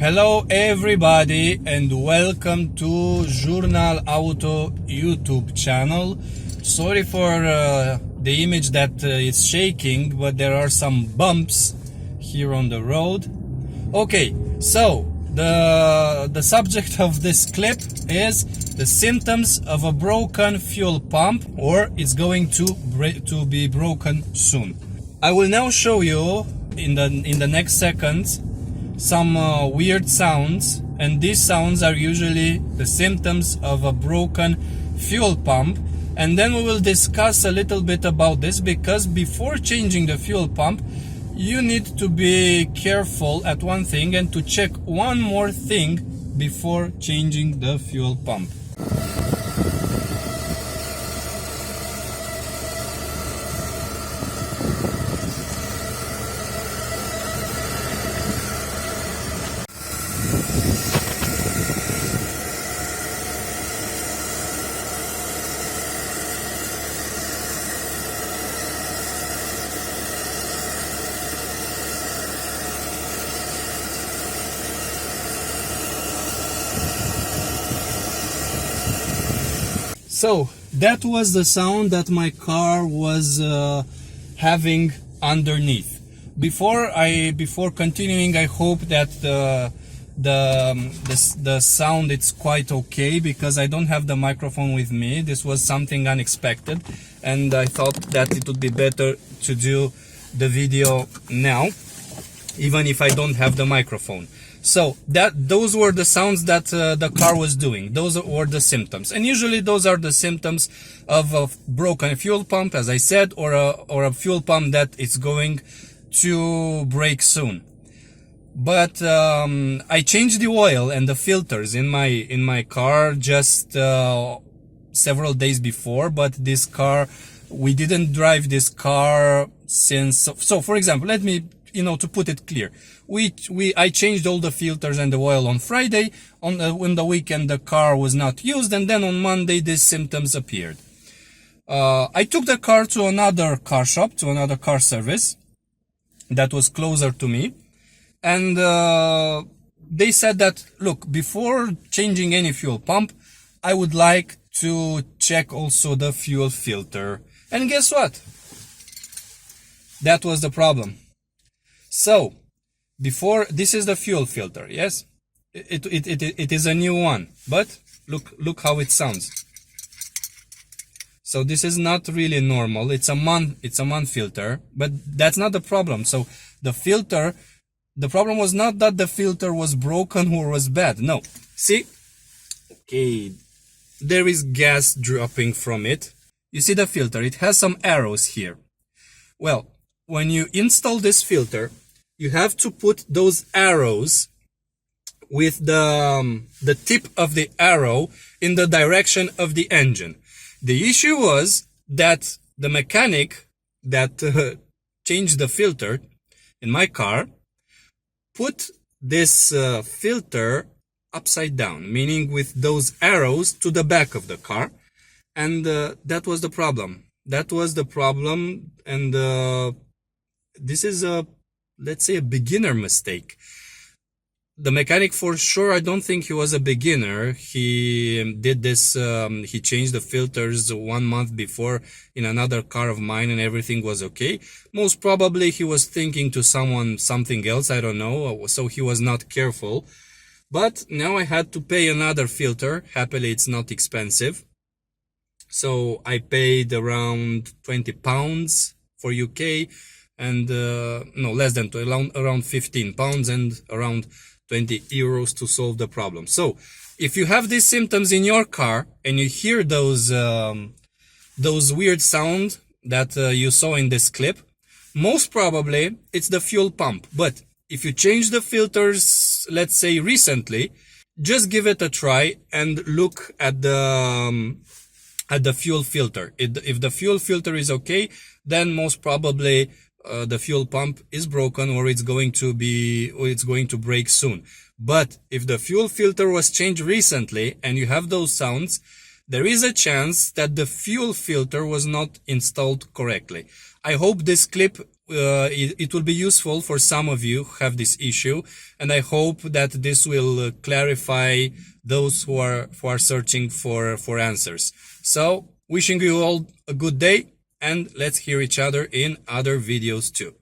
Hello everybody and welcome to Journal Auto YouTube channel. Sorry for the image that is shaking, but there are some bumps here on the road. Okay, so the subject of this clip is the symptoms of a broken fuel pump, or it's going to be broken soon. I will now show you in the next seconds some weird sounds, and these sounds are usually the symptoms of a broken fuel pump. And then we will discuss a little bit about this, because before changing the fuel pump you need to be careful at one thing and to check one more thing before changing the fuel pump. So that was the sound that my car was having underneath. Before continuing, I hope that the sound is quite okay, because I don't have the microphone with me. This was something unexpected, and I thought that it would be better to do the video now, even if I don't have the microphone. So those were the sounds that the car was doing. Those were the symptoms, and usually those are the symptoms of a broken fuel pump, as I said, or a fuel pump that is going to break soon. But I changed the oil and the filters in my car just several days before. But this car, we didn't drive this car since. So for example, let me, to put it clear, I changed all the filters and the oil on Friday. On the weekend the car was not used, and then on Monday these symptoms appeared. I took the car to another car shop, to another car service that was closer to me, and they said that, look, before changing any fuel pump, I would like to check also the fuel filter. And guess what? That was the problem. So this is the fuel filter. Yes, it is a new one, but look how it sounds. So this is not really normal. It's a MAN filter, but that's not the problem. So the problem was not that the filter was broken or was bad. No, see, okay, there is gas dropping from it. You see the filter, it has some arrows here. Well, when you install this filter, you have to put those arrows with the tip of the arrow in the direction of the engine. The issue was that the mechanic that changed the filter in my car put this filter upside down, meaning with those arrows to the back of the car, and that was the problem. That was the problem, and this is let's say a beginner mistake. The mechanic, for sure, I don't think he was a beginner. He did this, he changed the filters 1 month before in another car of mine, and everything was okay. Most probably he was thinking to something else, I don't know, so he was not careful. But now I had to pay another filter. Happily, it's not expensive. So I paid around £20 for UK, and no, less than around £15 and around 20 euros to solve the problem. So if you have these symptoms in your car and you hear those weird sounds that you saw in this clip, most probably it's the fuel pump. But if you change the filters, let's say recently, just give it a try and look at the fuel filter. If the fuel filter is okay, then most probably the fuel pump is broken, or it's going to break soon. But if the fuel filter was changed recently and you have those sounds, there is a chance that the fuel filter was not installed correctly. I hope this clip it will be useful for some of you who have this issue, and I hope that this will clarify those who are searching for answers. So, wishing you all a good day, and let's hear each other in other videos too.